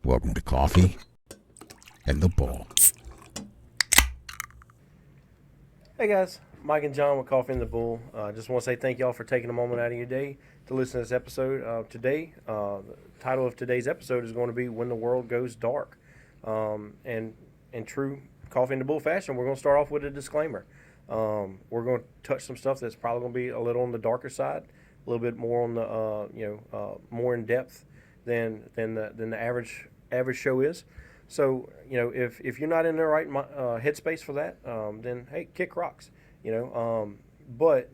Welcome to Coffee and the Bull. Hey guys, Mike and John with Coffee and the Bull. Just want to say thank y'all for taking a moment out of your day to listen to this episode. The title of today's episode is going to be When the World Goes Dark. And in true Coffee and the Bull fashion, we're going to start off with a disclaimer. We're going to touch some stuff that's probably going to be a little on the darker side, a little bit more on the more in depth than the average show is. So, if you're not in the right headspace for that, then, hey, kick rocks, But,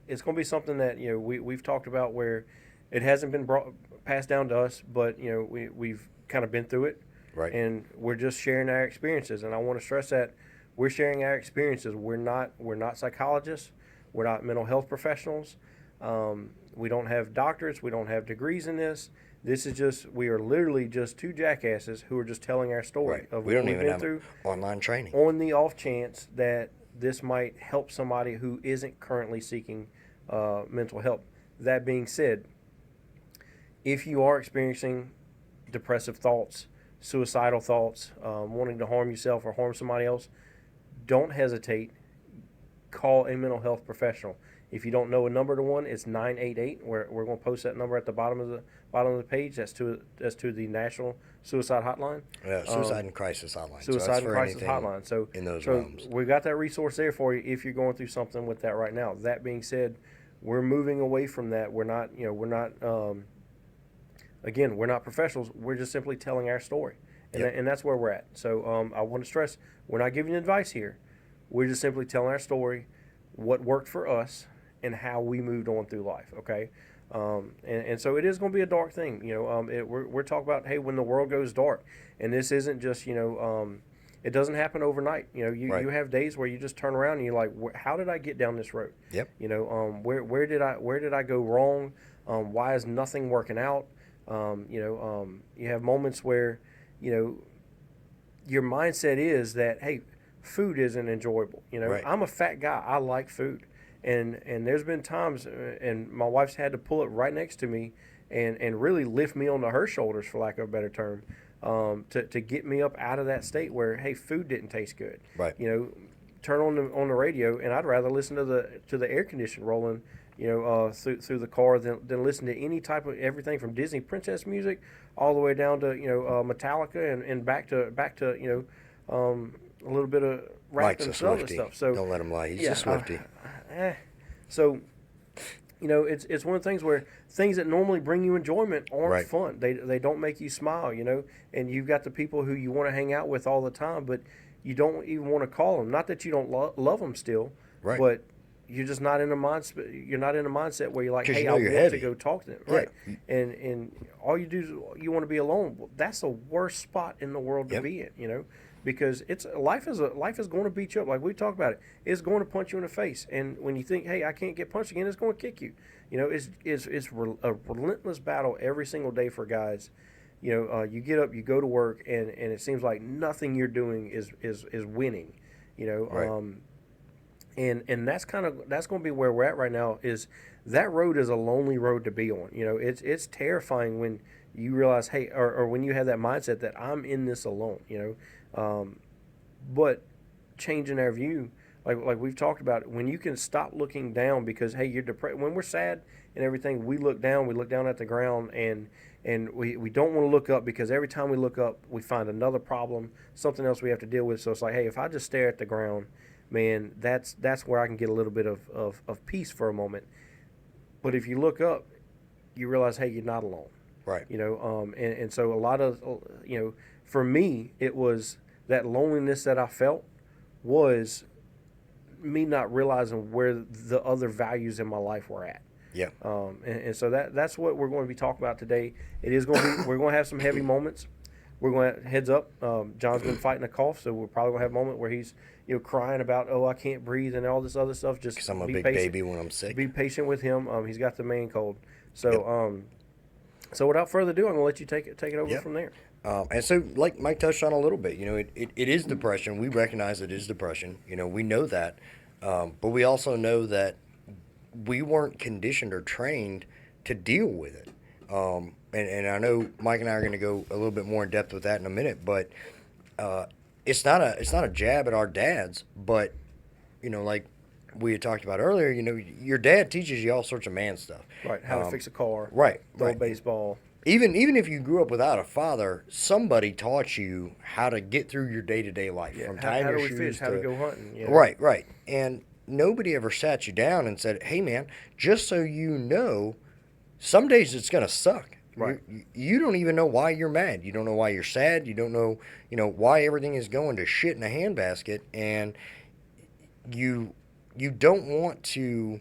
it's going to be something that, we've talked about where it hasn't been passed down to us, but, we've kind of been through it. Right. And we're just sharing our experiences. And I want to stress that we're sharing our experiences. We're not psychologists. We're not mental health professionals. We don't have doctorates. We don't have degrees in this. We are literally just two jackasses who are just telling our story Right. of We what don't we've even been have through online training. on the off chance that this might help somebody who isn't currently seeking mental help. That being said, if you are experiencing depressive thoughts, suicidal thoughts, wanting to harm yourself or harm somebody else, don't hesitate. Call a mental health professional. If you don't know a number to one, it's 988. We're going to post that number at the bottom of the page. That's to the National Suicide Hotline. Yeah, suicide and crisis hotline. Suicide and crisis hotline. So in those so realms, we got that resource there for you if you're going through something with that right now. That being said, we're moving away from that. We're not professionals. We're just simply telling our story, and that's where we're at. So I want to stress, we're not giving advice here. We're just simply telling our story, what worked for us, and how we moved on through life. Okay, and so it is going to be a dark thing. We're talking about, hey, when the world goes dark, and this isn't just it doesn't happen overnight. Right. You have days where you just turn around and you're like, how did I get down this road? Yep. Where did I go wrong? Why is nothing working out? You have moments where your mindset is that, hey, food isn't enjoyable. Right. I'm a fat guy. I like food. And there's been times, and my wife's had to pull it right next to me and really lift me onto her shoulders, for lack of a better term, to get me up out of that state where, hey, food didn't taste good. Right. Turn on the radio, and I'd rather listen to the air conditioner rolling, through the car than listen to any type of everything from Disney princess music all the way down to Metallica and back to a little bit of rap Mike's and a other Swiftie. stuff. So don't let him lie. He's a Swiftie. So, it's one of the things where things that normally bring you enjoyment aren't Right. fun. They don't make you smile, and you've got the people who you want to hang out with all the time, but you don't even want to call them. Not that you don't love them still, Right. but you're just not in a mindset. You're not in a mindset where you're like, 'Cause hey, you know I you're want heavy. to go talk to them, Yeah. right? And all you do is you want to be alone. Well, that's the worst spot in the world to Yep. be in, because life is going to beat you up. Like we talked about it, it's going to punch you in the face. And when you think, hey, I can't get punched again, it's going to kick you. It's a relentless battle every single day for guys. You get up, you go to work, and it seems like nothing you're doing is winning. Right. And that's going to be where we're at right now. Is that road is a lonely road to be on. It's terrifying when you realize, hey, or when you have that mindset that I'm in this alone. But changing our view, like we've talked about, when you can stop looking down because, hey, you're depressed. When we're sad and everything, we look down at the ground, and we don't want to look up because every time we look up, we find another problem, something else we have to deal with. So it's like, hey, if I just stare at the ground, man, that's where I can get a little bit of peace for a moment. But if you look up, you realize, hey, you're not alone. Right. And so a lot of, for me, it was that loneliness that I felt was me not realizing where the other values in my life were at. Yeah. And so that's what we're going to be talking about today. It is going to be, we're going to have some heavy moments. We're going to, heads up, John's been fighting a cough, so we're probably going to have a moment where he's, crying about, I can't breathe and all this other stuff. Just Because I'm a be big patient. baby when I'm sick. Be patient with him. He's got the man cold. So, so without further ado, I'm going to let you take it over from there. And so, like Mike touched on a little bit, it is depression. We recognize it is depression. We know that. But we also know that we weren't conditioned or trained to deal with it. And I know Mike and I are going to go a little bit more in depth with that in a minute, but it's not a jab at our dads, but like we had talked about earlier, your dad teaches you all sorts of man stuff. Right. How to fix a car. Right. Throw a Right. baseball. Even if you grew up without a father, somebody taught you how to get through your day-to-day life. Yeah. From How tying do your we shoes fish? How to go hunting? Right, right. And nobody ever sat you down and said, "Hey, man, just so you know, some days it's gonna suck. Right. You don't even know why you're mad. You don't know why you're sad. You don't know, why everything is going to shit in a handbasket, and you you don't want to."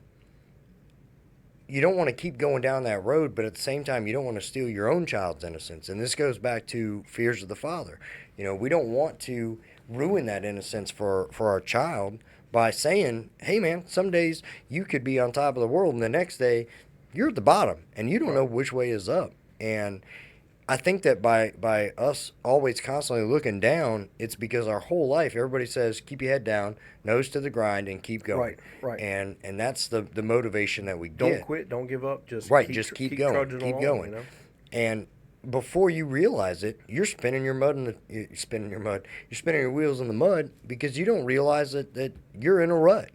You don't want to keep going down that road, but at the same time, you don't want to steal your own child's innocence. And this goes back to fears of the father. We don't want to ruin that innocence for our child by saying, hey, man, some days you could be on top of the world, and the next day you're at the bottom, and you don't know which way is up. And I think that by us always constantly looking down, it's because our whole life everybody says keep your head down, nose to the grind, and keep going. Right, right. And that's the motivation that we Don't get. quit. Don't give up. Just Just keep going. trudging Keep along, going. And before you realize it, you're spinning your wheels in the mud because you don't realize that you're in a rut.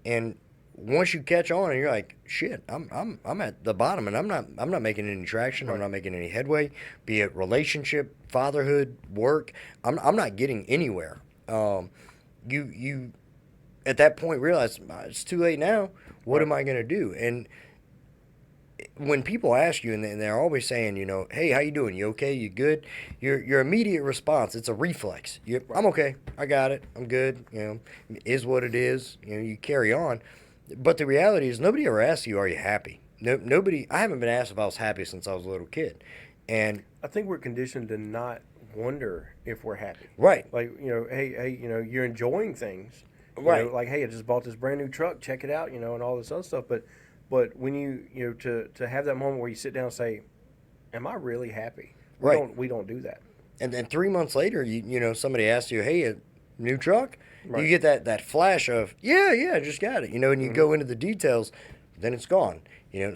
And once you catch on and you're like, shit, I'm at the bottom and I'm not making any traction. Right. I'm not making any headway, be it relationship, fatherhood, work. I'm not getting anywhere. You at that point realize it's too late now. What Right. am I going to do? And when people ask you and they're always saying, hey, how you doing? You okay? You good? Your immediate response, it's a reflex. I'm okay. I got it. I'm good. Is what it is. You carry on. But the reality is nobody ever asks you, are you happy? Nobody. I haven't been asked if I was happy since I was a little kid. And I think we're conditioned to not wonder if we're happy. right. Like, hey, you're enjoying things. Right. Like, hey, I just bought this brand new truck. Check it out. And all this other stuff. But when to have that moment where you sit down and say, am I really happy? We don't do that. And then 3 months later, somebody asks you, hey, a new truck? Right. You get that flash of, yeah, I just got it. And you go into the details, then it's gone.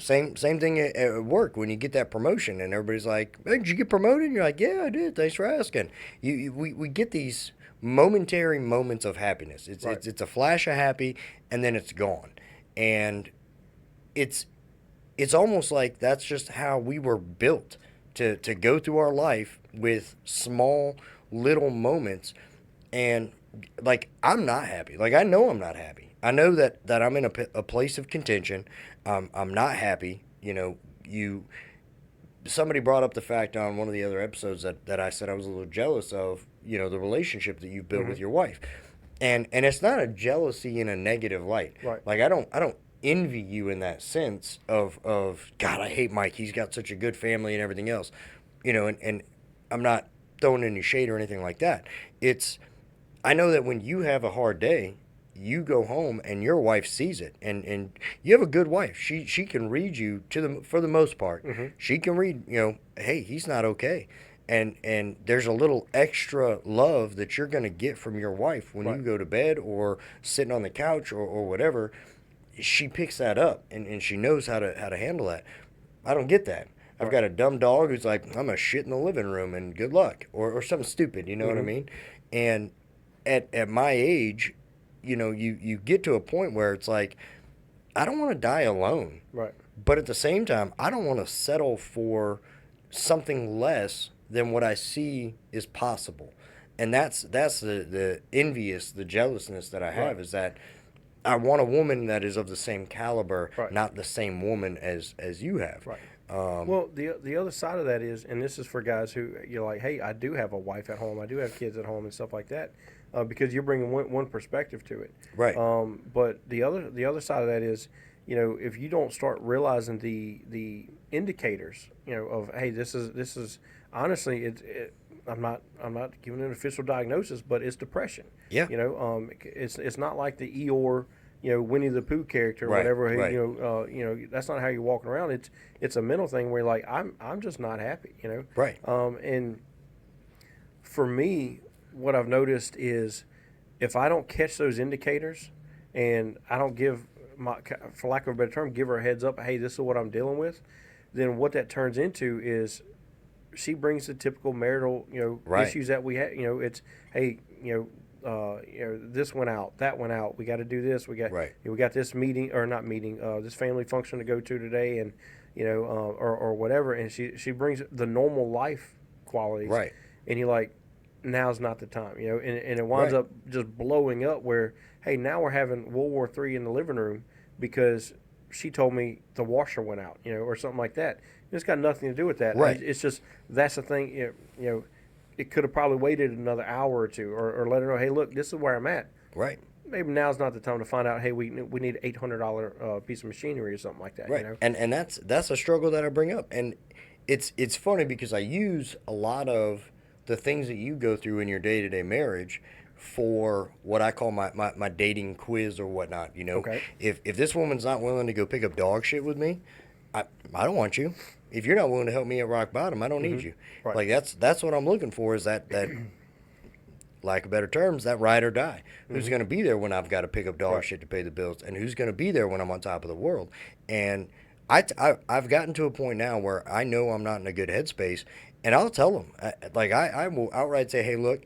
Same thing at work when you get that promotion and everybody's like, hey, did you get promoted? And you're like, yeah, I did. Thanks for asking. We get these momentary moments of happiness. It's a flash of happy and then it's gone. And it's almost like that's just how we were built to go through our life with small little moments. And like, I'm not happy. Like, I know I'm not happy. I know that I'm in a place of contention. I'm not happy. Somebody brought up the fact on one of the other episodes that I said I was a little jealous of, the relationship that you've built with your wife. And it's not a jealousy in a negative light. Right. Like, I don't envy you in that sense of God, I hate Mike. He's got such a good family and everything else. And I'm not throwing any shade or anything like that. I know that when you have a hard day, you go home and your wife sees it, and you have a good wife. She can read you for the most part. Mm-hmm. She can read, hey, he's not okay, and there's a little extra love that you're going to get from your wife when you go to bed or sitting on the couch or whatever. She picks that up and she knows how to handle that. I don't get that. I've got a dumb dog who's like, I'm gonna shit in the living room and good luck, or something stupid. You know what I mean? And at my age, you get to a point where it's like, I don't want to die alone. Right. But at the same time, I don't want to settle for something less than what I see is possible. And that's the envious, the jealousness that I have is that I want a woman that is of the same caliber, not the same woman as you have. Right. Well, the other side of that is, and this is for guys who you're like, hey, I do have a wife at home, I do have kids at home and stuff like that, because you're bringing one perspective to it. Right. But the other side of that is, if you don't start realizing the indicators, of hey, this is honestly I'm not giving an official diagnosis, but it's depression. Yeah. It's not like the Eeyore, Winnie the Pooh character, or whatever. Right. That's not how you're walking around. It's a mental thing where you're like, I'm just not happy. Right. And for me, what I've noticed is, if I don't catch those indicators, and I don't give for lack of a better term, give her a heads up, hey, this is what I'm dealing with, then what that turns into is she brings the typical marital, Right. issues that we have. It's, hey, this went out, that went out. We got to do this. Right. We got this meeting or not meeting, this family function to go to today, and or whatever. And she brings the normal life qualities, Right. and you're like, now's not the time, and it winds Right. up just blowing up. Where, hey, now we're having World War III in the living room because she told me the washer went out, or something like that. It's got nothing to do with that. Right. It's just that's the thing. It could have probably waited another hour or two, or let her know, hey, look, this is where I'm at. Right. Maybe now's not the time to find out, hey, we need an $800 piece of machinery or something like that. Right. And that's a struggle that I bring up. And it's funny because I use a lot of the things that you go through in your day-to-day marriage for what I call my dating quiz or whatnot. Okay. If this woman's not willing to go pick up dog shit with me, I don't want you. If you're not willing to help me at rock bottom, I don't need you. Right. Like that's what I'm looking for, is that lack of better terms, that ride or die. Who's going to be there when I've got to pick up dog shit to pay the bills, and who's going to be there when I'm on top of the world? And I've gotten to a point now where I know I'm not in a good headspace, and I'll tell them. I will outright say, hey, look,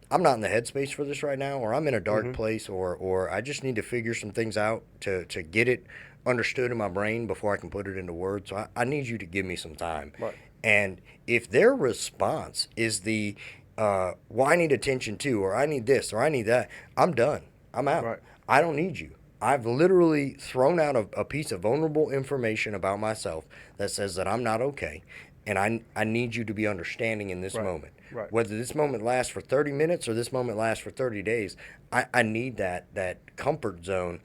I'm not in the headspace for this right now, or I'm in a dark place, or I just need to figure some things out to get it understood in my brain before I can put it into words. So I need you to give me some time. Right. And if their response is well, I need attention too, or I need this, or I need that, I'm done. I'm out. Right. I don't need you. I've literally thrown out a piece of vulnerable information about myself that says that I'm not okay, and I need you to be understanding in this moment. Right. Whether this moment lasts for 30 minutes or this moment lasts for 30 days, I need that comfort zone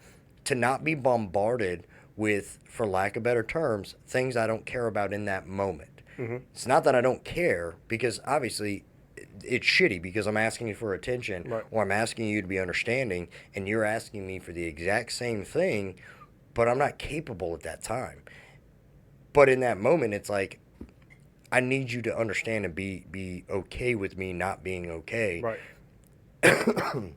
to not be bombarded with, for lack of better terms, things I don't care about in that moment. It's not that I don't care, because obviously it's shitty because I'm asking you for attention, Right. or I'm asking you to be understanding, and you're asking me for the exact same thing, but I'm not capable at that time. But in that moment, it's like, I need you to understand and be okay with me not being okay. Right. And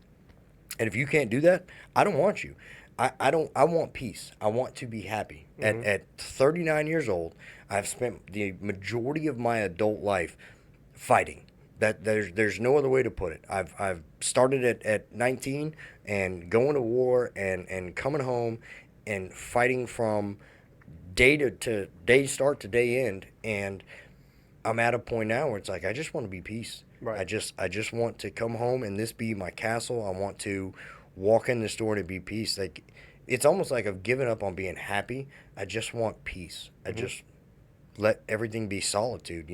if you can't do that, I don't want you. I want peace. I want to be happy. At 39 years old, I've spent the majority of my adult life fighting. That there's no other way to put it. I've started at 19 and going to war and coming home and fighting from day start to day end, and I'm at a point now where it's like, I just want to be peace. Right. I just want to come home and this be my castle. I want to walk in the store to be peace. Like, it's almost like I've given up on being happy. I just want peace. I just let everything be solitude,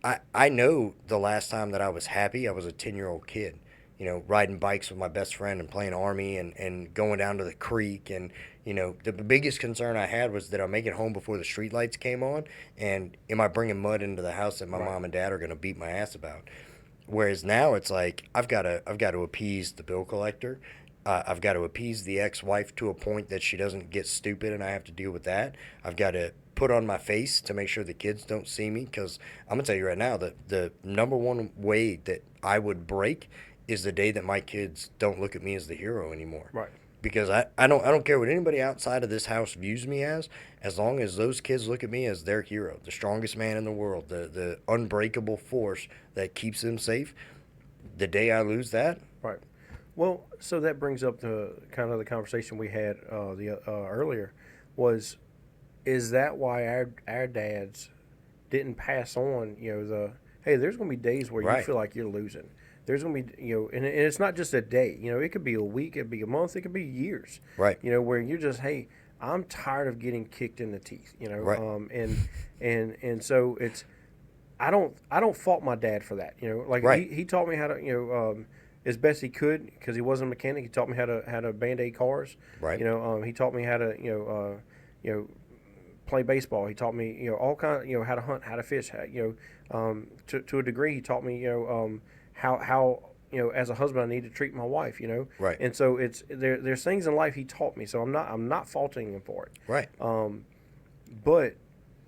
I know the last time that I was happy, I was a 10-year-old kid, riding bikes with my best friend and playing Army and going down to the creek. And, the biggest concern I had was that I make it home before the street lights came on, and am I bringing mud into the house that my mom and dad are going to beat my ass about? Whereas now it's like, I've got to appease the bill collector. I've got to appease the ex-wife to a point that she doesn't get stupid and I have to deal with that. I've got to put on my face to make sure the kids don't see me, because I'm going to tell you right now that the number one way that I would break is the day that my kids don't look at me as the hero anymore. Right. Because I don't care what anybody outside of this house views me as long as those kids look at me as their hero, the strongest man in the world, the unbreakable force that keeps them safe. The day I lose that. Right. Well, so that brings up the kind of the conversation we had earlier. Is that why our dads didn't pass on? Hey, there's going to be days where you feel like you're losing. There's going to be and it's not just a day. It could be a week, it could be a month, it could be years. Right. Where you're just, hey, I'm tired of getting kicked in the teeth. Right. And so it's, I don't fault my dad for that. Right. he taught me how to as best he could, because he wasn't a mechanic. He taught me how to Band-Aid cars. Right. He taught me how to play baseball. He taught me all kind of how to hunt, how to fish. To a degree, he taught me how as a husband I need to treat my wife. Right. And so it's there's things in life he taught me. So I'm not faulting him for it. Right. But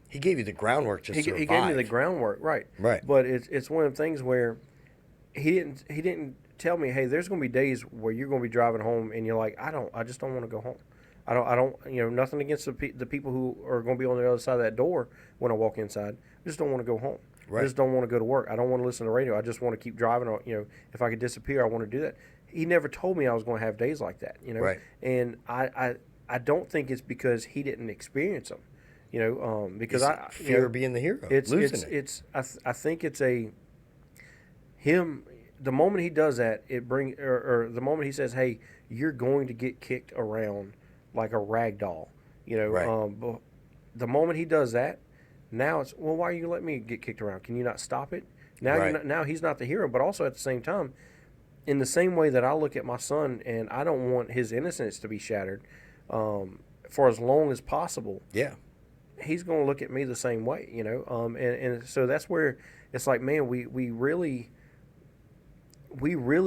he gave you the groundwork to survive. he gave me the groundwork. Right. Right. But it's one of the things where he didn't tell me, hey, there's going to be days where you're going to be driving home and you're like, I just don't want to go home. I don't, nothing against the people who are going to be on the other side of that door when I walk inside. I just don't want to go home. Right. I just don't want to go to work. I don't want to listen to radio. I just want to keep driving. If I could disappear, I want to do that. He never told me I was going to have days like that, Right. And I don't think it's because he didn't experience them, because fear of being the hero, I think it's him. The moment he does that, or the moment he says, "Hey, you're going to get kicked around like a rag doll," Right. But the moment he does that, now it's, well, why are you letting me get kicked around? Can you not stop it? Now, Right. now he's not the hero, but also at the same time, in the same way that I look at my son and I don't want his innocence to be shattered, for as long as possible. Yeah. He's going to look at me the same way, and so that's where it's like, man, we really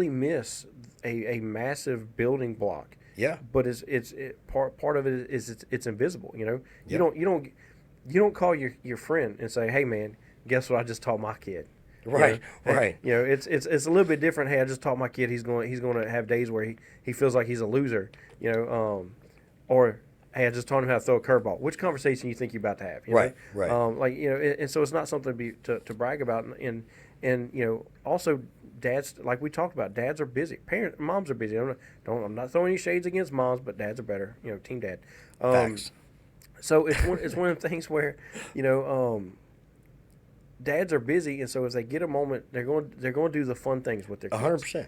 miss a massive building block. Yeah. But part of it is it's invisible. You Yeah. don't call your friend and say, "Hey man, guess what I just taught my kid." Right. Right. It's a little bit different. Hey, I just taught my kid he's going to have days where he feels like he's a loser. Or hey, I just taught him how to throw a curveball. Which conversation you think you're about to have? Right. Right. And so it's not something to brag about. And also dads, like we talked about, dads are busy. Moms are busy. I'm not throwing any shades against moms, but dads are better. Team dad. Facts. So it's one of the things where dads are busy, and so if they get a moment, they're going to do the fun things with their kids. 100%.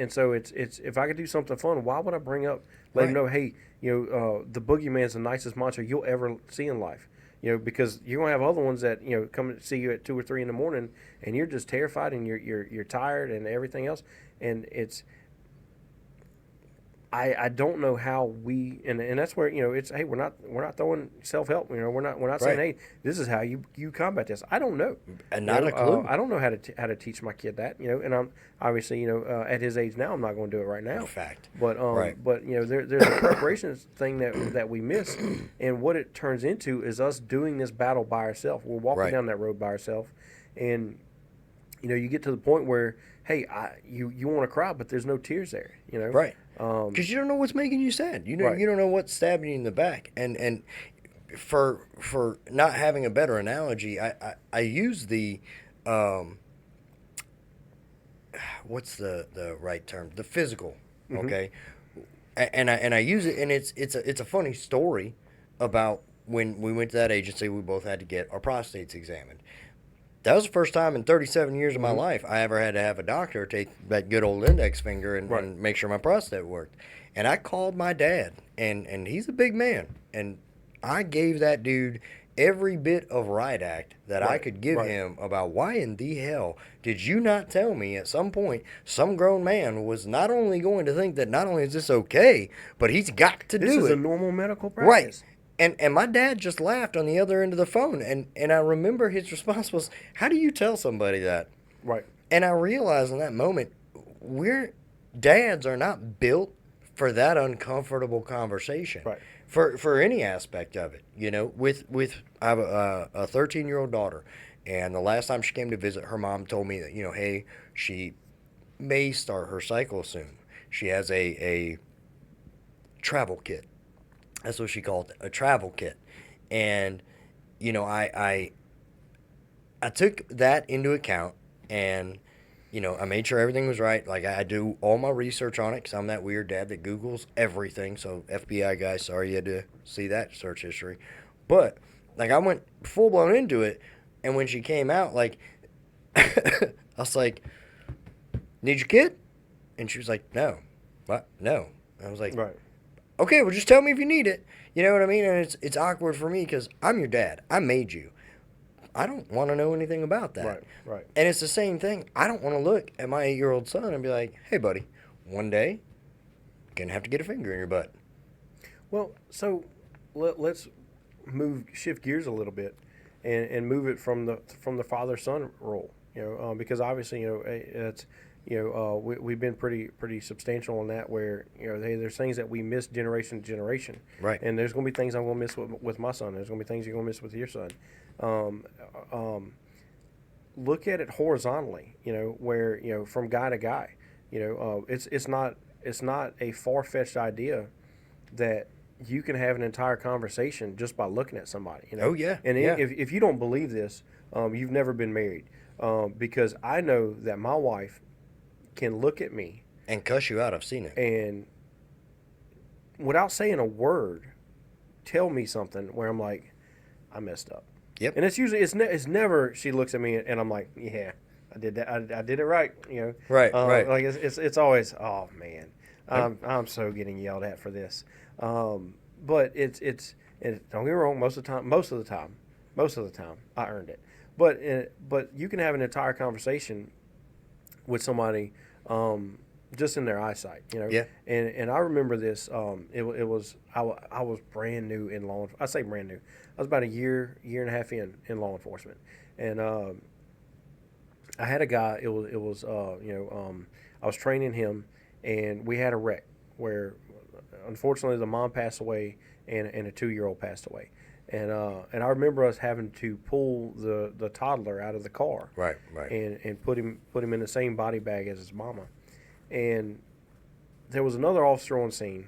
And so it's if I could do something fun, why would I bring up, let them know, hey, the boogeyman's the nicest monster you'll ever see in life. Because you're gonna have other ones that come and see you at 2 or 3 in the morning, and you're just terrified and you're tired and everything else, and it's. I don't know how we and that's where it's, hey, we're not throwing self-help, we're not saying, Right. hey, this is how you combat this. I don't know, And not a clue. I don't know how to teach my kid that, and I'm obviously at his age now I'm not going to do it right now. Fact. But Right. but there's a preparation thing that we miss, and what it turns into is us doing this battle by ourselves. We're walking Right. down that road by ourselves, and you get to the point where, hey, you want to cry, but there's no tears there. Right. Because you don't know what's making you sad. Right. You don't know what's stabbing you in the back. And for not having a better analogy, I use the what's the right term? The physical. Mm-hmm. Okay. And I use it, and it's a funny story about when we went to that agency. We both had to get our prostates examined. That was the first time in 37 years of my life I ever had to have a doctor take that good old index finger and make sure my prostate worked. And I called my dad, and he's a big man, and I gave that dude every bit of right act that I could give him about why in the hell did you not tell me at some point some grown man was not only going to think that not only is this okay, but he's got to do it. This is a normal medical practice. Right. And my dad just laughed on the other end of the phone. And I remember his response was, how do you tell somebody that? Right. And I realized in that moment, dads are not built for that uncomfortable conversation. Right. For any aspect of it. I have a 13-year-old daughter. And the last time she came to visit, her mom told me that, hey, she may start her cycle soon. She has a travel kit. That's what she called it, a travel kit. And, I took that into account, and, I made sure everything was right. Like, I do all my research on it because I'm that weird dad that Googles everything. So, FBI guys, sorry you had to see that search history. But, like, I went full-blown into it, and when she came out, like, I was like, need your kit? And she was like, no. What? No. I was like, Right. okay, well, just tell me if you need it. You know what I mean? And it's awkward for me because I'm your dad. I made you. I don't want to know anything about that. Right. Right. And it's the same thing. I don't want to look at my 8-year-old son and be like, hey, buddy, one day you're going to have to get a finger in your butt. Well, so let's shift gears a little bit and move it from the father-son role, because obviously, it's, we've been pretty substantial on that, where, hey, there's things that we miss generation to generation. Right. And there's going to be things I'm going to miss with my son. There's going to be things you're going to miss with your son. Look at it horizontally, where, from guy to guy, it's not a far-fetched idea that you can have an entire conversation just by looking at somebody. You know. Oh, yeah, And yeah. if you don't believe this, you've never been married, because I know that my wife can look at me And cuss you out. I've seen it. and without saying a word, tell me something where I'm like, I messed up. Yep. And it's usually it's never she looks at me and I'm like, yeah, I did that. I did it right. You know. Right, right. Like it's always, oh man, I'm so getting yelled at for this. But it's don't get me wrong. Most of the time, I earned it. But you can have an entire conversation with somebody, just in their eyesight, you know. Yeah. And I remember this. I was brand new in law. I say brand new. I was about a year and a half in law enforcement, and I had a guy. I was training him, and we had a wreck where, unfortunately, the mom passed away, and a 2-year-old passed away. And I remember us having to pull the toddler out of the car, Right, right. and put him in the same body bag as his mama. And there was another officer on scene.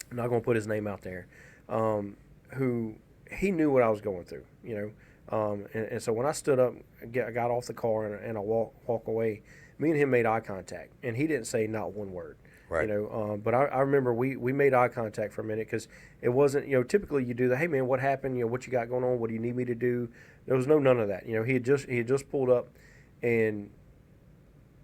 I'm not going to put his name out there, who he knew what I was going through, you know. And so when I stood up, I got off the car, and I walk away, me and him made eye contact, and he didn't say not one word. Right. You know, but I remember we made eye contact for a minute, because it wasn't, you know, typically you do the, hey man, what happened? You know, what you got going on? What do you need me to do? There was none of that. You know, he had just pulled up, and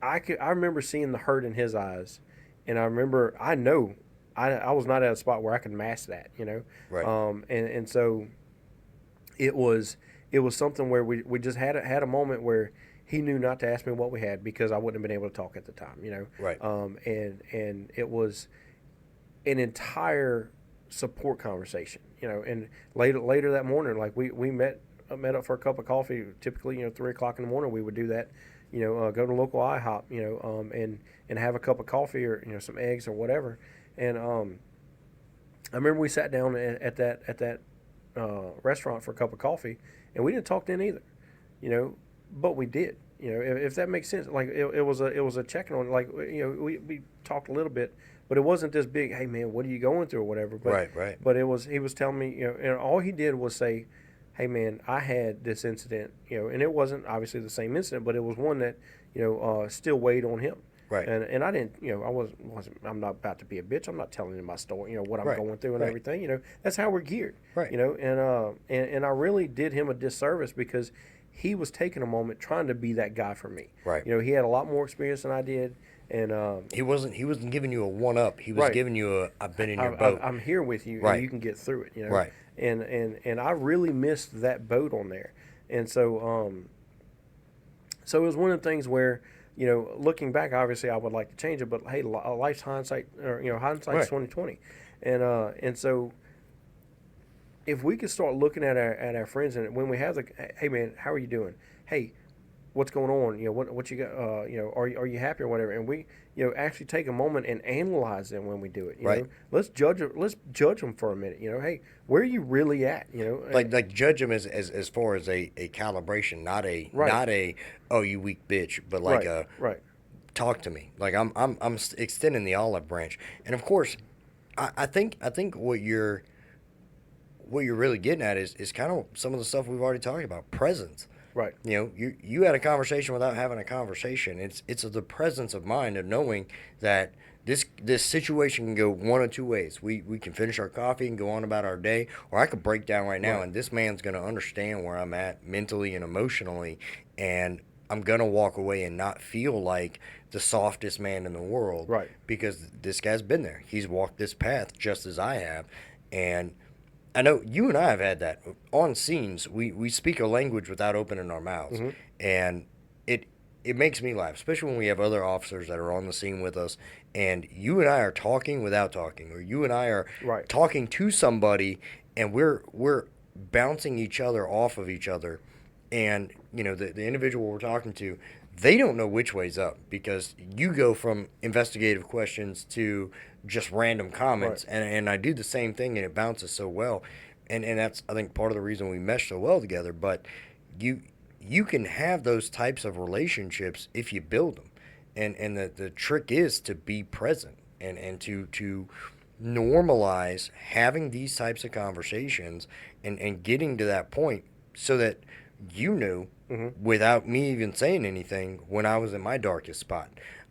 I remember seeing the hurt in his eyes, and I was not at a spot where I could mask that, you know. Right. And so it was something where we just had a moment where he knew not to ask me what we had, because I wouldn't have been able to talk at the time, you know. Right. And it was an entire support conversation, you know. And later that morning, like we met up for a cup of coffee. Typically, you know, 3 o'clock in the morning, we would do that. You know, go to local IHOP, you know, and have a cup of coffee, or, you know, some eggs or whatever. And I remember we sat down at that restaurant for a cup of coffee, and we didn't talk then either, you know. But we did, you know, if that makes sense. Like it was a checking on, like, you know, we talked a little bit, but it wasn't this big, hey man, what are you going through or whatever. But, Right. But he was telling me, you know, and all he did was say, hey man, I had this incident, you know, and it wasn't obviously the same incident, but it was one that, you know, still weighed on him. Right. And I didn't, you know, I'm not about to be a bitch. I'm not telling him my story, you know, what I'm Right. going through and Right. everything. You know, that's how we're geared. Right. You know, and I really did him a disservice, because he was taking a moment trying to be that guy for me. Right. You know, he had a lot more experience than I did, and He wasn't giving you a one up. He was Right. giving you I've been in your boat. I'm here with you, Right. and you can get through it. You know, Right. And I really missed that boat on there, and so it was one of the things where, you know, looking back, obviously I would like to change it, but hey, life's hindsight, or, you know, hindsight's Right. 20/20, and so if we could start looking at our friends, and when we have the, hey man, how are you doing? Hey, what's going on? You know, what you got? You know, are you happy or whatever? And we, you know, actually take a moment and analyze them when we do it. You Right. know, let's judge them for a minute. You know, hey, where are you really at? You know, like judge him as far as a calibration, not a Right. not a oh you weak bitch, but like right. talk to me. Like I'm extending the olive branch. And of course, I think what you're really getting at is kind of some of the stuff we've already talked about. Presence. Right. You know, you had a conversation without having a conversation. It's the presence of mind of knowing that this situation can go one of two ways. We can finish our coffee and go on about our day, or I could break down right now, Right. and this man's going to understand where I'm at mentally and emotionally, and I'm going to walk away and not feel like the softest man in the world. Right. Because this guy's been there. He's walked this path just as I have, and I know you and I have had that on scenes. We speak a language without opening our mouths, Mm-hmm. and it makes me laugh, especially when we have other officers that are on the scene with us, and you and I are talking without talking, or you and I are Right. talking to somebody, and we're bouncing each other off of each other, and you know the individual we're talking to, they don't know which way's up, because you go from investigative questions to just random comments, Right. and I do the same thing, and it bounces so well, and that's, I think, part of the reason we mesh so well together. But you can have those types of relationships if you build them, and the trick is to be present and to normalize having these types of conversations and getting to that point so that you know, without me even saying anything, when I was in my darkest spot.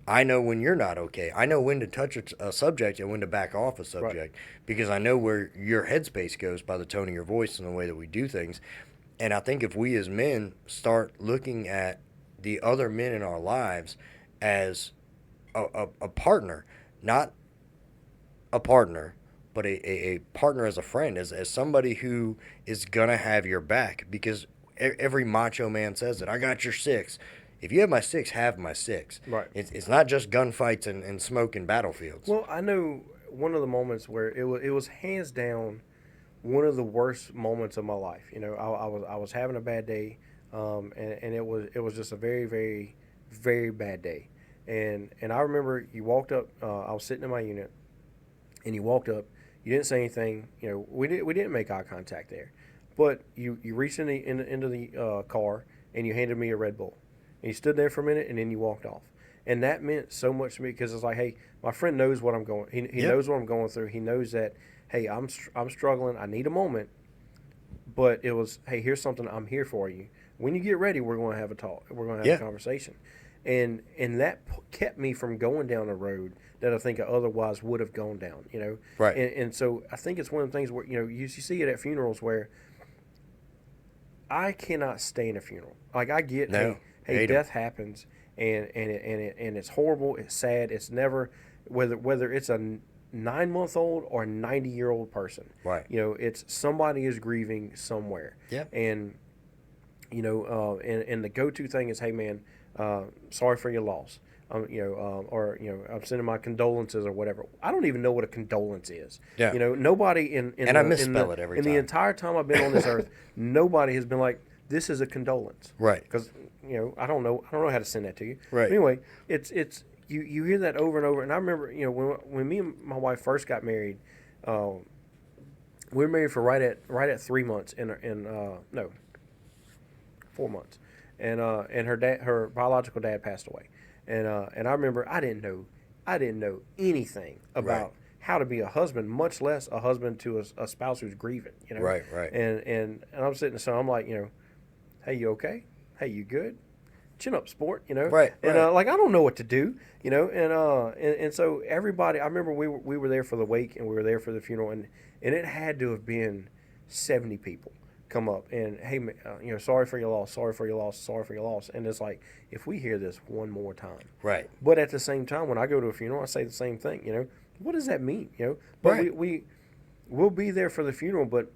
I know when you're not okay. I know when to touch a subject and when to back off a subject because I know where your headspace goes by the tone of your voice and the way that we do things. And I think if we as men start looking at the other men in our lives as a partner, not a partner, but a partner as a friend, as somebody who is going to have your back, because every macho man says it. I got your six. If you have my six, have my six. Right. It's not just gunfights and smoke and battlefields. Well, I know one of the moments where it was hands down one of the worst moments of my life. You know, I was having a bad day, and it was just a very, very, very bad day. And I remember you walked up. I was sitting in my unit, and you walked up. You didn't say anything. You know, we didn't make eye contact there, but you reached into the car and you handed me a Red Bull. And you stood there for a minute, and then you walked off. And that meant so much to me because it's like, hey, my friend knows what I'm going. He knows what I'm going through. He knows that, hey, I'm struggling. I need a moment. But it was, hey, here's something. I'm here for you. When you get ready, we're going to have a talk. We're going to have a conversation. And that kept me from going down a road that I think I otherwise would have gone down. You know, Right. And so I think it's one of the things where you see it at funerals where I cannot stay in a funeral. Like I get, hey, death happens, and it's horrible. It's sad. It's never whether it's a 9-month-old or a 90-year-old person. Right. You know, it's somebody is grieving somewhere. Yeah. And and the go-to thing is, hey man, sorry for your loss. Or I'm sending my condolences or whatever. I don't even know what a condolence is. Yeah. You know, nobody I misspell it every time. In the entire time I've been on this earth, nobody has been like, this is a condolence. Right. Because I don't know how to send that to you. Right. But anyway, it's you hear that over and over. And I remember when me and my wife first got married, we were married for right at 3 months 4 months, and her biological dad passed away. And I remember I didn't know anything about how to be a husband, much less a husband to a spouse who's grieving. You know, Right. And I'm sitting there, so I'm like, hey, you okay? Hey, you good? Chin up, sport. Right. And like I don't know what to do. And so everybody, I remember we were there for the wake and we were there for the funeral, and it had to have been 70 people come up and, hey, sorry for your loss, sorry for your loss, sorry for your loss. And it's like, if we hear this one more time. Right. But at the same time, when I go to a funeral, I say the same thing, what does that mean? But we'll be there for the funeral, but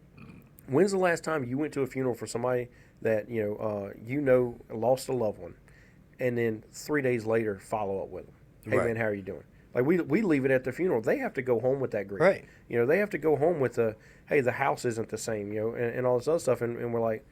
when's the last time you went to a funeral for somebody that, lost a loved one, and then 3 days later follow up with them? Hey, man, how are you doing? Like, we leave it at the funeral. They have to go home with that grief. Right. They have to go home with hey, the house isn't the same, and all this other stuff. And we're like,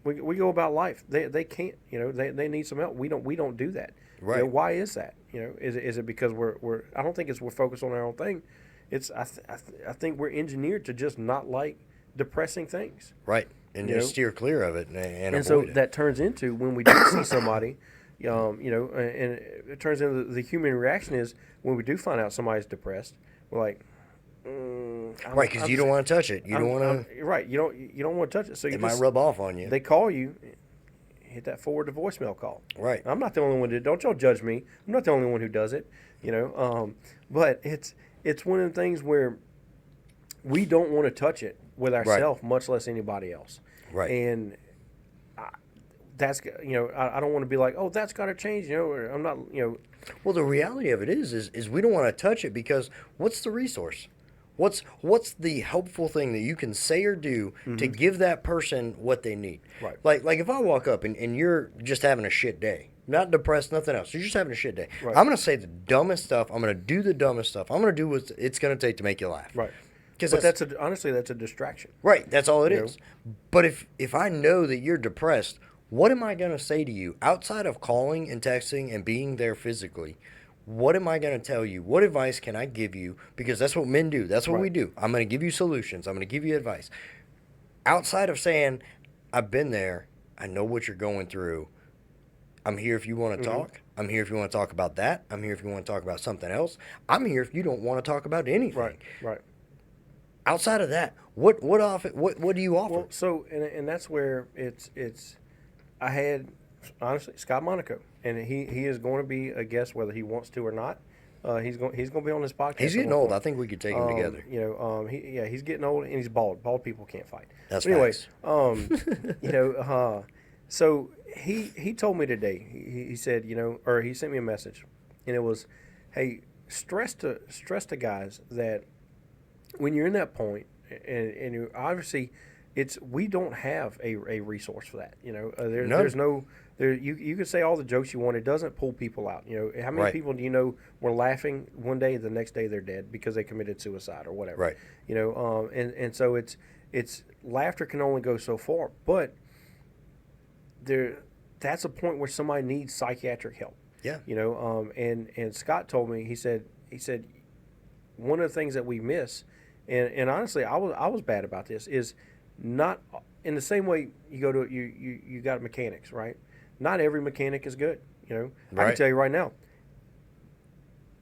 we go about life. They can't, they need some help. We don't do that. Right. Why is that? Is it because we're I don't think we're focused on our own thing. It's I think we're engineered to just not like depressing things. Right. And just steer clear of it and so avoid it. that turns into when we do see somebody, and it turns into the human reaction is when we do find out somebody's depressed, we're like, right, because you don't want to touch it. You don't want to. Right, you don't want to touch it. So it might rub off on you. They call you, hit that forward to voicemail call. Right. I'm not the only one don't y'all judge me. I'm not the only one who does it. But it's one of the things where we don't want to touch it with ourselves, much less anybody else. Right. And that's I don't want to be like, oh, that's got to change. Or I'm not. Well, the reality of it is we don't want to touch it because what's the resource? What's the helpful thing that you can say or do to give that person what they need? Right. Like if I walk up and you're just having a shit day, not depressed, nothing else, you're just having a shit day. Right. I'm going to say the dumbest stuff. I'm going to do the dumbest stuff. I'm going to do what it's going to take to make you laugh. Right. But honestly, that's a distraction. Right. That's all it is. But if I know that you're depressed, what am I going to say to you outside of calling and texting and being there physically? What am I going to tell you? What advice can I give you? Because that's what men do. That's what we do. I'm going to give you solutions. I'm going to give you advice. Outside of saying, I've been there, I know what you're going through, I'm here if you want to talk. I'm here if you want to talk about that. I'm here if you want to talk about something else. I'm here if you don't want to talk about anything. Right. Right. Outside of that, what do you offer? Well, so and that's where it's. I had honestly Scott Monaco, and he is going to be a guest whether he wants to or not. He's going to be on this podcast. He's getting old. I think we could take him together. He's getting old and he's bald. Bald people can't fight. That's but anyway. Facts. So he told me today. He said, or he sent me a message, and it was, hey, stress to guys that when you're in that point, and you obviously, we don't have a resource for that. There's no. You can say all the jokes you want. It doesn't pull people out. How many people do you know were laughing one day, the next day they're dead because they committed suicide or whatever. Right. And so it's laughter can only go so far, but that's a point where somebody needs psychiatric help. Yeah. And Scott told me, he said one of the things that we miss, and honestly I was bad about this, is not in the same way you go to you got mechanics, right? Not every mechanic is good. I can tell you right now,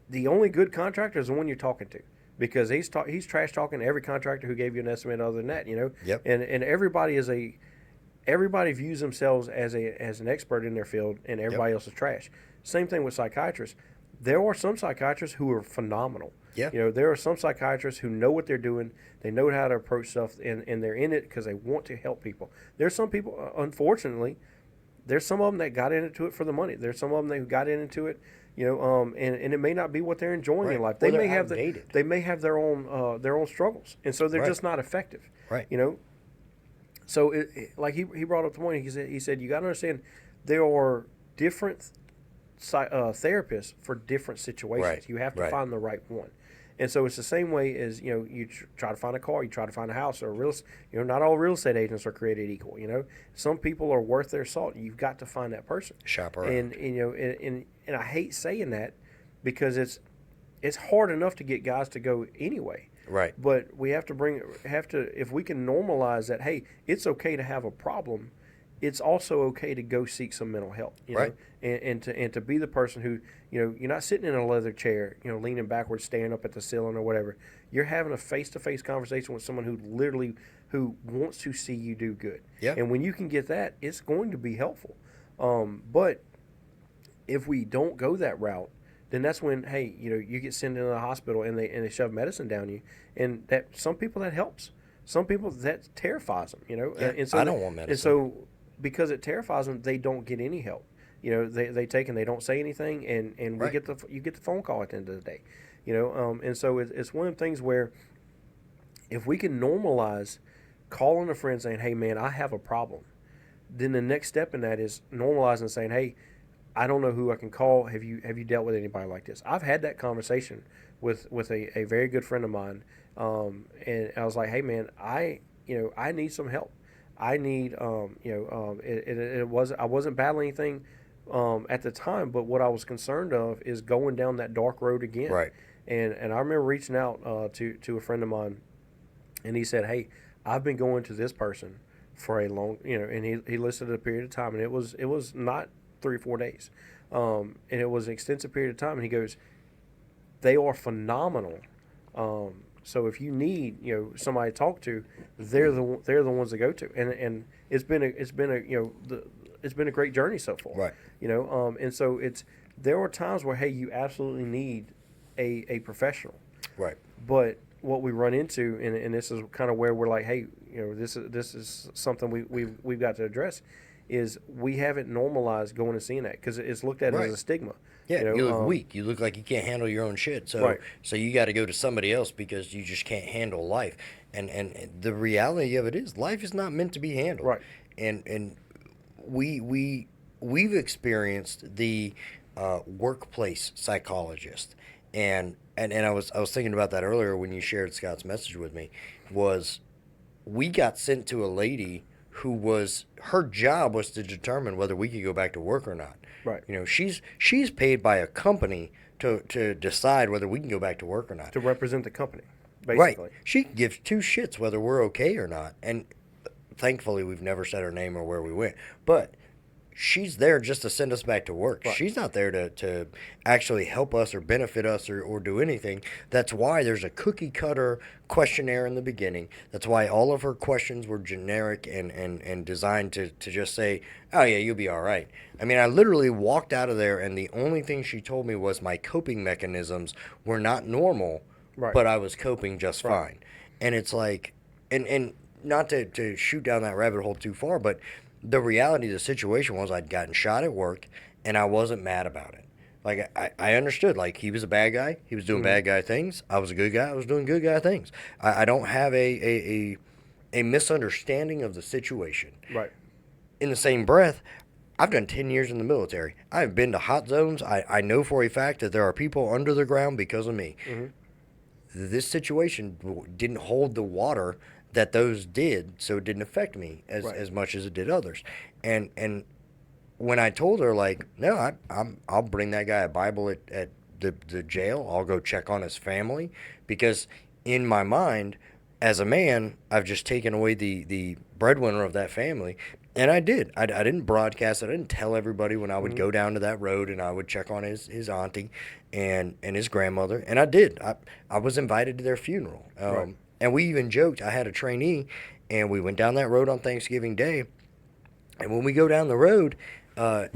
the only good contractor is the one you're talking to, because he's trash talking every contractor who gave you an estimate other than that. Yep. And everybody views themselves as an expert in their field, and everybody else is trash. Same thing with psychiatrists. There are some psychiatrists who are phenomenal. Yeah. There are some psychiatrists who know what they're doing. They know how to approach stuff, and they're in it because they want to help people. There's some people, unfortunately, there's some of them that got into it for the money. There's some of them who got into it, and it may not be what they're enjoying in life. They may have their own struggles, and so they're just not effective. Right. So like he brought up the point. He said you got to understand there are different therapists for different situations. Right. You have to find the right one. And so it's the same way as you try to find a car, you try to find a house, or not all real estate agents are created equal. Some people are worth their salt. You've got to find that person. Shop around. And I hate saying that because it's hard enough to get guys to go anyway. Right. But we have to if we can normalize that, hey, it's okay to have a problem. It's also okay to go seek some mental help, right? And to be the person who, you're not sitting in a leather chair, leaning backwards, staring up at the ceiling or whatever. You're having a face-to-face conversation with someone who wants to see you do good. Yeah. And when you can get that, it's going to be helpful. But if we don't go that route, then that's when, hey, you get sent into the hospital and they shove medicine down you, and that some people that helps, some people that terrifies them, Yeah, and so I don't want medicine. And so because it terrifies them, they don't get any help. They take and they don't say anything, and you get the phone call at the end of the day, and so it's one of the things where if we can normalize calling a friend saying, hey man, I have a problem, then the next step in that is normalizing saying, hey, I don't know who I can call. Have you dealt with anybody like this? I've had that conversation with a very good friend of mine, and I was like, hey man, I need some help. I need I wasn't battling anything at the time, but what I was concerned of is going down that dark road again. Right. And I remember reaching out to a friend of mine, and he said, hey, I've been going to this person for a long, and he listed a period of time, and it was not 3 or 4 days, and it was an extensive period of time. And he goes, they are phenomenal. So if you need somebody to talk to, they're the ones to go to, and it's been a great journey so far. Right. And so there are times where, hey, you absolutely need a professional. Right. But what we run into, and this is kind of where we're like, hey, this is something we've got to address, is we haven't normalized going and seeing that because it's looked at as a stigma. Yeah, you look weak. You look like you can't handle your own shit. So so you got to go to somebody else because you just can't handle life. And the reality of it is life is not meant to be handled. Right. And we've experienced the workplace psychologist. And I was thinking about that earlier when you shared Scott's message with me, was we got sent to a lady who her job was to determine whether we could go back to work or not. Right. She's paid by a company to decide whether we can go back to work or not. To represent the company, basically. Right. She gives two shits whether we're okay or not. And thankfully, we've never said her name or where we went. But she's there just to send us back to work. Right. She's not there to actually help us or benefit us or do anything. That's why there's a cookie cutter questionnaire in the beginning. That's why all of her questions were generic and designed to just say, oh, yeah, you'll be all right. I mean, I literally walked out of there, and the only thing she told me was my coping mechanisms were not normal, Right. but I was coping just Right. fine. And it's like, and not to shoot down that rabbit hole too far, but the reality of the situation was I'd gotten shot at work, and I wasn't mad about it. Like, I understood, like, he was a bad guy. He was doing bad guy things. I was a good guy. I was doing good guy things. I don't have a misunderstanding of the situation. Right. In the same breath, I've done 10 years in the military. I've been to hot zones. I know for a fact that there are people under the ground because of me. This situation didn't hold the water that those did, so it didn't affect me as much as it did others. And when I told her, like, no, I'll bring that guy a Bible at the jail. I'll go check on his family, because in my mind, as a man, I've just taken away the breadwinner of that family. And I did. I didn't broadcast it. I didn't tell everybody when I would go down to that road and I would check on his auntie and his grandmother. And I did. I was invited to their funeral. And we even joked. I had a trainee, and we went down that road on Thanksgiving Day. And when we go down the road,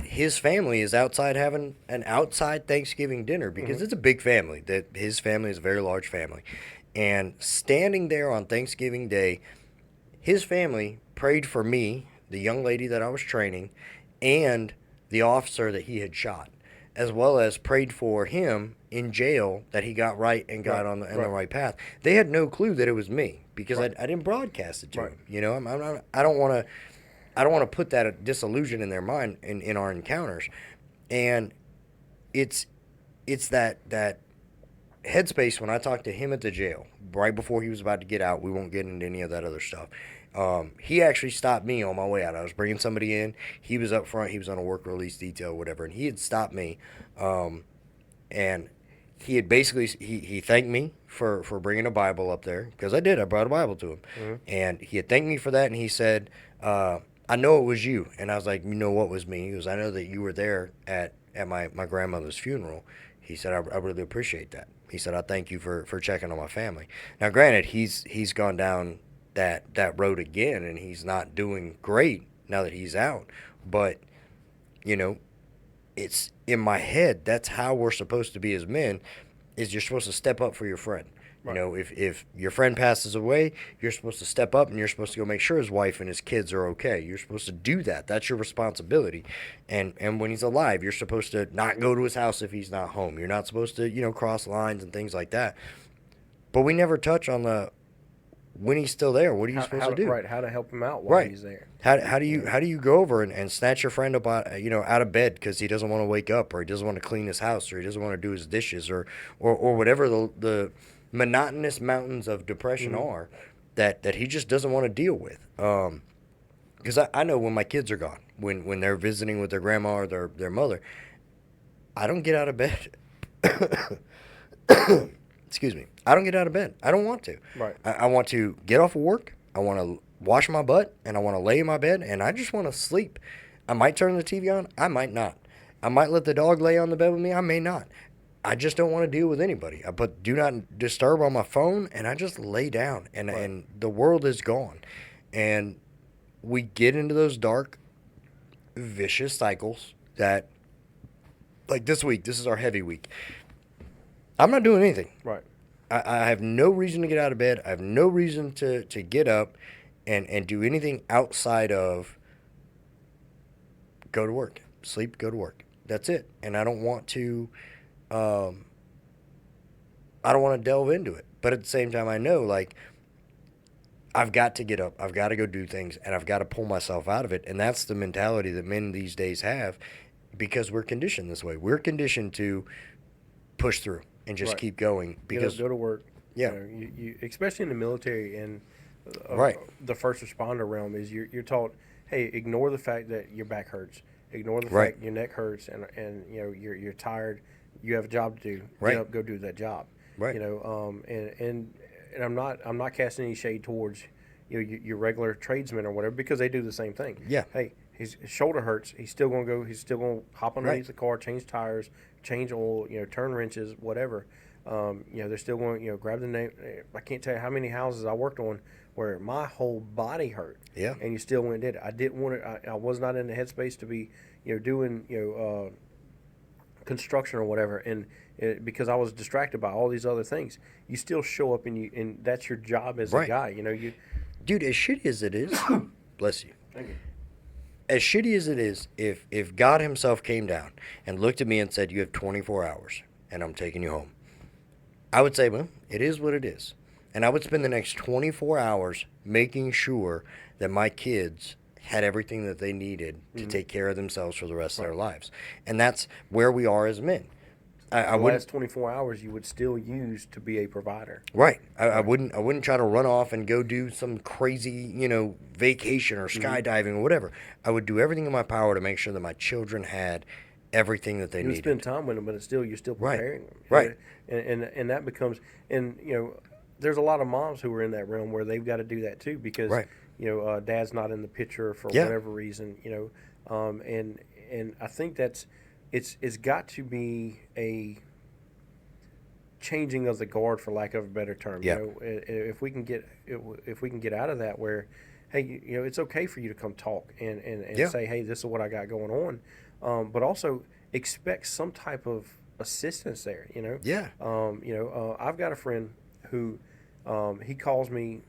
his family is outside having an outside Thanksgiving dinner, because it's a big family. That his family is a very large family. And standing there on Thanksgiving Day, his family prayed for me, the young lady that I was training, and the officer that he had shot, as well as prayed for him in jail that he got right and got on the right path. They had no clue that it was me, because I didn't broadcast it to them. You know, I don't want to put that disillusion in their mind in our encounters. And it's that headspace when I talked to him at the jail right before he was about to get out. We won't get into any of that other stuff. He actually stopped me on my way out. I was bringing somebody in. He was up front. He was on a work release detail, whatever, and he had stopped me. And he had basically, he thanked me for bringing a Bible up there, because I did. I brought a Bible to him. And he had thanked me for that, and he said, I know it was you. And I was like, you know what was me? He goes, I know that you were there at my grandmother's funeral. He said, I really appreciate that. He said, I thank you for checking on my family. Now, granted, he's gone down that road again, and he's not doing great now that he's out. But, you know, it's in my head, that's how we're supposed to be as men, is you're supposed to step up for your friend. You know, if your friend passes away, you're supposed to step up, and you're supposed to go make sure his wife and his kids are okay. You're supposed to do that. That's your responsibility. And when he's alive, you're supposed to not go to his house if he's not home. You're not supposed to, you know, cross lines and things like that. But we never touch on the when he's still there. What are you supposed to do? Right, how to help him out while he's there. How do you go over and snatch your friend up out, out of bed because he doesn't want to wake up, or he doesn't want to clean his house, or he doesn't want to do his dishes, or whatever the monotonous mountains of depression are that he just doesn't want to deal with. Because I know when my kids are gone, when they're visiting with their grandma or their mother, I don't get out of bed. Excuse me. I don't get out of bed. I don't want to. Right. I want to get off of work. I want to wash my butt, and I want to lay in my bed, and I just want to sleep. I might turn the TV on. I might not. I might let the dog lay on the bed with me. I may not. I just don't want to deal with anybody. I put do not disturb on my phone, and I just lay down, and the world is gone. And we get into those dark, vicious cycles that, like this week, this is our heavy week. I'm not doing anything. Right. I have no reason to get out of bed. I have no reason to get up and do anything outside of go to work, sleep, go to work. That's it. And I don't want to delve into it. But at the same time, I know, like, I've got to get up. I've got to go do things, and I've got to pull myself out of it. And that's the mentality that men these days have, because we're conditioned this way. We're conditioned to push through and just keep going. Because go to work. Yeah. You especially in the military and the first responder realm, is you're taught, hey, ignore the fact that your back hurts. Ignore the fact your neck hurts, and you're tired. You have a job to do. Get up, go do that job. Right. And I'm not casting any shade towards your regular tradesmen or whatever, because they do the same thing. Yeah. Hey, his shoulder hurts, he's still going to go. He's still going to hop underneath Right. the car, change tires, change oil, turn wrenches, whatever. They're still going. Grab the name. I can't tell you how many houses I worked on where my whole body hurt. Yeah. And you still went and did it. I didn't want it. I was not in the headspace to be, doing, construction or whatever, and because I was distracted by all these other things. You still show up, and that's your job as a Right. guy. You. Dude, as shitty as it is, bless you. Thank you. As shitty as it is, if God himself came down and looked at me and said, you have 24 hours and I'm taking you home, I would say, well, it is what it is. And I would spend the next 24 hours making sure that my kids had everything that they needed to take care of themselves for the rest of their lives. And that's where we are as men. I The wouldn't, last 24 hours you would still use to be a provider. right. I wouldn't try to run off and go do some crazy, vacation or skydiving or whatever. I would do everything in my power to make sure that my children had everything that they You would needed. spend time with them, but you're still Right. preparing them. Right. And that becomes, there's a lot of moms who are in that realm where they've got to do that too because, Right. dad's not in the picture for Yeah. whatever reason, and I think it's got to be a changing of the guard, for lack of a better term. Yeah. If we can get out of that, where, hey, it's okay for you to come talk and Yeah. say, hey, this is what I got going on, but also expect some type of assistance there. Yeah. I've got a friend who he calls me,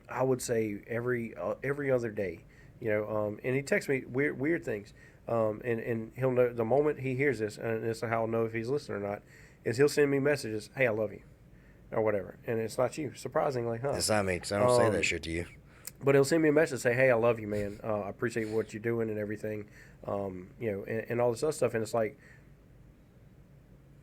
I would say every other day, and he texts me weird things, and he'll know the moment he hears this, and this is how I'll know if he's listening or not, is he'll send me messages, hey, I love you, or whatever, and it's not you, surprisingly, huh? That's not me, 'cause I don't say that shit to you. But he'll send me a message, say, hey, I love you, man, I appreciate what you're doing and everything, and all this other stuff, and it's like,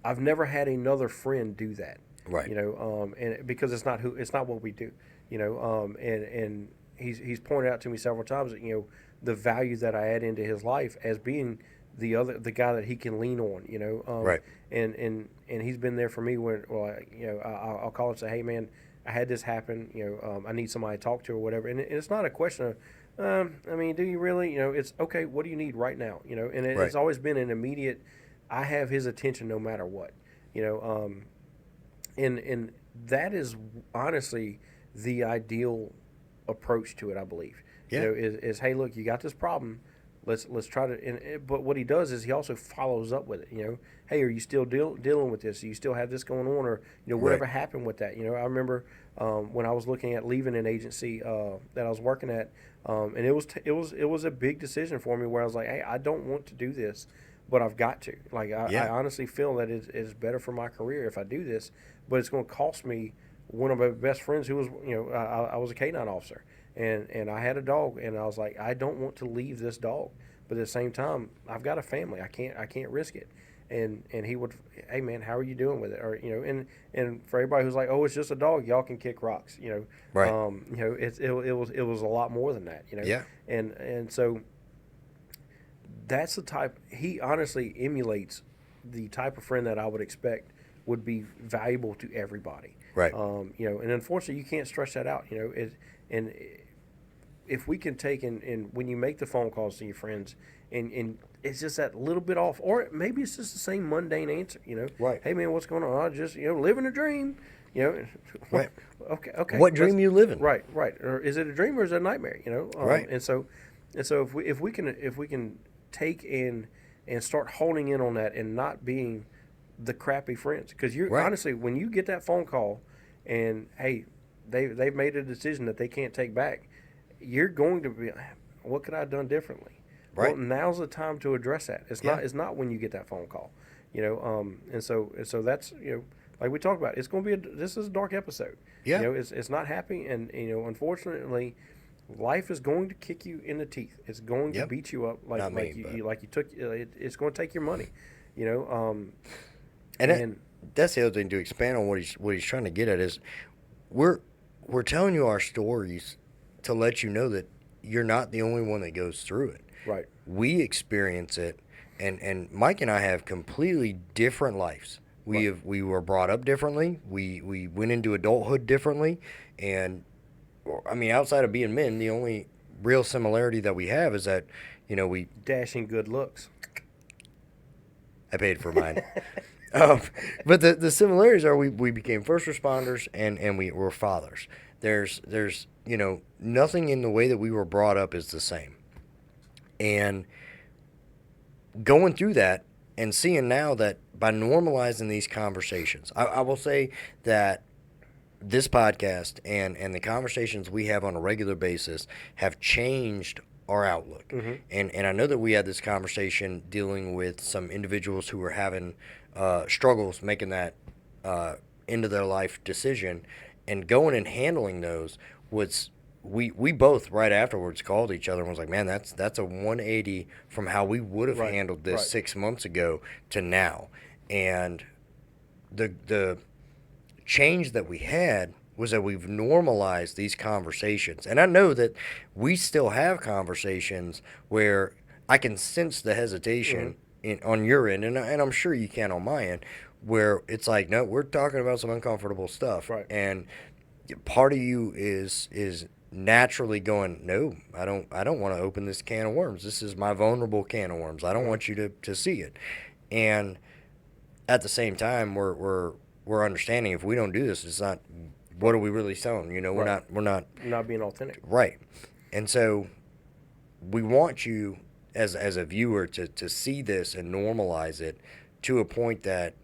I've never had another friend do that. Right. And because it's not what we do, and he's pointed out to me several times that, the value that I add into his life as being the guy that he can lean on, Right. And he's been there for me when, I'll call and say, hey man, I had this happen, I need somebody to talk to or whatever. And it's not a question of, do you really, it's okay. What do you need right now? And Right. it's always been an immediate, I have his attention no matter what, and that is honestly the ideal approach to it, I believe. Yeah. Is hey, look, you got this problem. Let's try to. But what he does is he also follows up with it. Hey, are you still dealing with this? Do you still have this going on, or whatever Right. happened with that? I remember when I was looking at leaving an agency that I was working at, and it was a big decision for me where I was like, hey, I don't want to do this, but I've got to. Like I honestly feel that it's better for my career if I do this, but it's going to cost me one of my best friends who was, I was a canine officer, and I had a dog, and I was like, I don't want to leave this dog, but at the same time, I've got a family. I can't risk it. And he would, hey man, how are you doing with it? Or and for everybody who's like, oh, it's just a dog, y'all can kick rocks. Right. It was a lot more than that. Yeah. And so that's the type, he honestly emulates the type of friend that I would expect would be valuable to everybody. Right. And unfortunately, you can't stretch that out. And if we can take and when you make the phone calls to your friends, and it's just that little bit off, or maybe it's just the same mundane answer. Right. Hey man, what's going on? I just living a dream. Right. Okay. What dream you living? Right. Or is it a dream or is it a nightmare? Right. And so if we can take and start honing in on that and not being the crappy friends, because you're Right. honestly, when you get that phone call and hey, they've made a decision that they can't take back, you're going to be, what could I have done differently? Right. Well, now's the time to address that. It's not when you get that phone call, and so that's like we talked about. It's going to be this is a dark episode. Yeah. It's not happy, and unfortunately, life is going to kick you in the teeth. It's going to Yep. beat you up Not me, but- you took. It's going to take your money, And that's the other thing, to expand on what he's trying to get at is we're telling you our stories to let you know that you're not the only one that goes through it. Right. We experience it, and Mike and I have completely different lives. We were brought up differently. We went into adulthood differently, and I mean, outside of being men, the only real similarity that we have is that, we Dashing good looks. I paid for mine. But the similarities are we became first responders and we were fathers. There's nothing in the way that we were brought up is the same. And going through that and seeing now that by normalizing these conversations, I will say that this podcast and the conversations we have on a regular basis have changed our outlook. Mm-hmm. And I know that we had this conversation dealing with some individuals who were having struggles making that end of their life decision, and going and handling those was we both right afterwards called each other and was like, man, that's a 180 from how we would have handled this 6 months ago to now. And the change that we had was that we've normalized these conversations. And I know that we still have conversations where I can sense the hesitation on your end, and I'm sure you can on my end, where it's like, no, we're talking about some uncomfortable stuff. Right. And part of you is naturally going, no, I don't want to open this can of worms. This is my vulnerable can of worms. I don't want you to see it. And at the same time, we're understanding if we don't do this, it's not, what are we really selling? We're not being authentic. Right. And so we want you as a viewer to see this and normalize it to a point that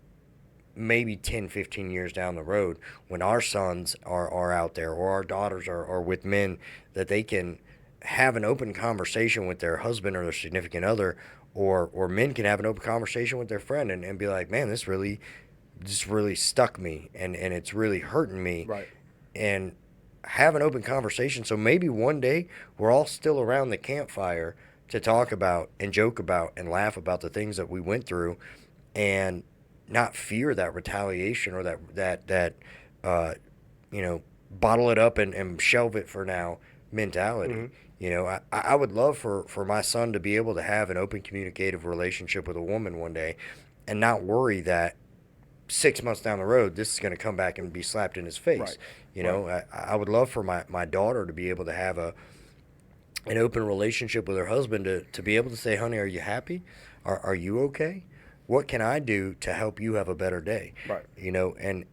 maybe 10, 15 years down the road, when our sons are out there or our daughters are with men, that they can have an open conversation with their husband or their significant other, or men can have an open conversation with their friend and be like, man, this really stuck me and it's really hurting me. Right. And have an open conversation. So maybe one day we're all still around the campfire to talk about and joke about and laugh about the things that we went through, and not fear that retaliation or that bottle it up and shelve it for now mentality. Mm-hmm. I would love for my son to be able to have an open communicative relationship with a woman one day and not worry that 6 months down the road this is going to come back and be slapped in his face. Right. I would love for my daughter to be able to have an open relationship with her husband to be able to say, honey, are you happy? Are you okay? What can I do to help you have a better day? Right. And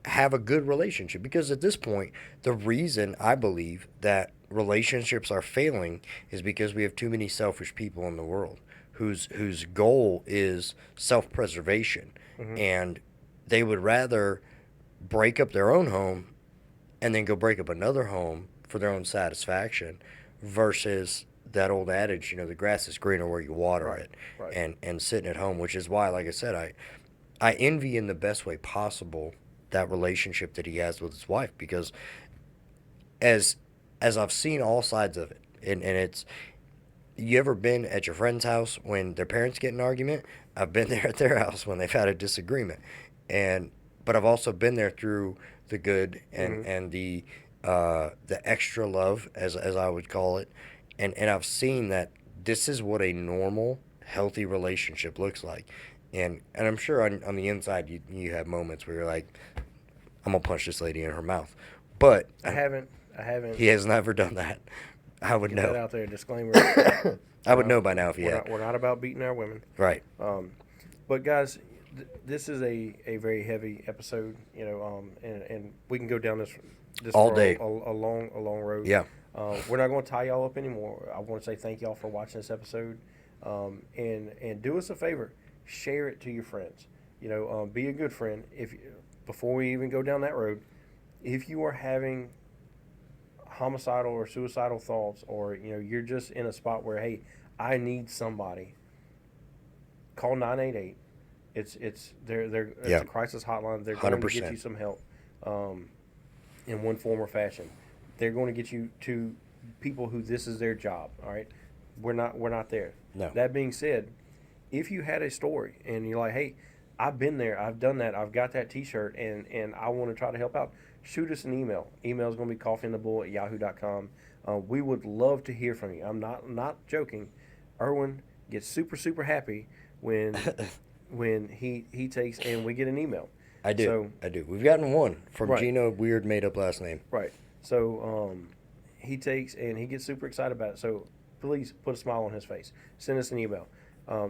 have a good relationship. Because at this point, the reason I believe that relationships are failing is because we have too many selfish people in the world whose goal is self-preservation. Mm-hmm. And they would rather break up their own home and then go break up another home for their own satisfaction versus that old adage, the grass is greener where you water it. Right. And sitting at home, which is why, like I said, I envy in the best way possible that relationship that he has with his wife, because as I've seen all sides of it, and it's, you ever been at your friend's house when their parents get in an argument? I've been there at their house when they've had a disagreement. But I've also been there through the good and the extra love, as I would call it, and I've seen that this is what a normal, healthy relationship looks like, and I'm sure on the inside you have moments where you're like, I'm gonna punch this lady in her mouth, but I haven't. He has never done that. I would know. That out there, disclaimer. I would know by now if he had. We're not about beating our women, right? But guys, this is a very heavy episode, and we can go down this all for day, a long road. Yeah. We're not going to tie y'all up anymore. I want to say thank y'all for watching this episode, and do us a favor, share it to your friends. Be a good friend. Before we even go down that road, if you are having homicidal or suicidal thoughts, or you're just in a spot where, hey, I need somebody, call 988. It's a crisis hotline. They're going 100%. To get you some help in one form or fashion. They're going to get you to people who this is their job. All right, we're not there. No. That being said, if you had a story and you're like, hey, I've been there, I've done that, I've got that T-shirt, and I want to try to help out, shoot us an email. Email is going to be coffeeandthebull@yahoo.com. We would love to hear from you. I'm not joking. Erwin gets super happy when he takes and we get an email. I do. We've gotten one from right. Gino, weird made up last name. Right. So he takes and he gets super excited about it. So please put a smile on his face. Send us an email.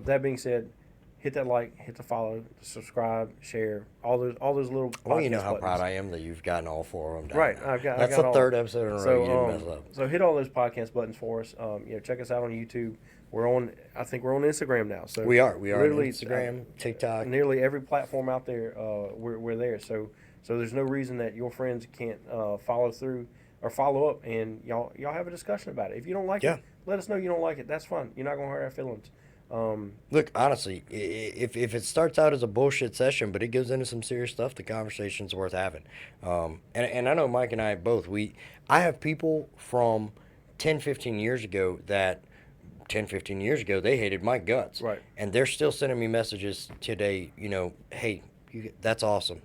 That being said, hit that like, hit the follow, subscribe, share, all those little. Well, you know how buttons. proud I am that you've gotten all 4 of them down. Right, now. I've got. That's I got the all, third episode in a row you didn't mess up. So hit all those podcast buttons for us. Check us out on YouTube. We're on. I think we're on Instagram now. So We are on literally, Instagram, TikTok. Nearly every platform out there, we're there. So there's no reason that your friends can't follow through or follow up, and y'all have a discussion about it. If you don't like it, let us know you don't like it. That's fine. You're not gonna hurt our feelings. Look, honestly, if it starts out as a bullshit session, but it goes into some serious stuff, the conversation's worth having. And I know Mike and I both, I have people from 10, 15 years ago that 10, 15 years ago, they hated my guts. Right. And they're still sending me messages today, hey, that's awesome.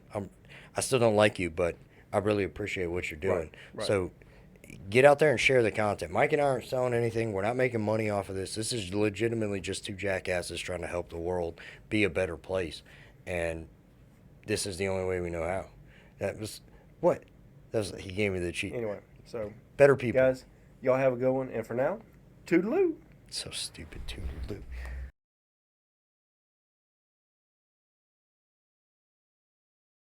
I still don't like you, but I really appreciate what you're doing. Right. So get out there and share the content. Mike and I aren't selling anything. We're not making money off of this. This is legitimately just 2 jackasses trying to help the world be a better place. And this is the only way we know how. That was what? He gave me the cheat. Anyway, so Better people. guys, y'all have a good one. And for now, toodaloo. So stupid, toodaloo.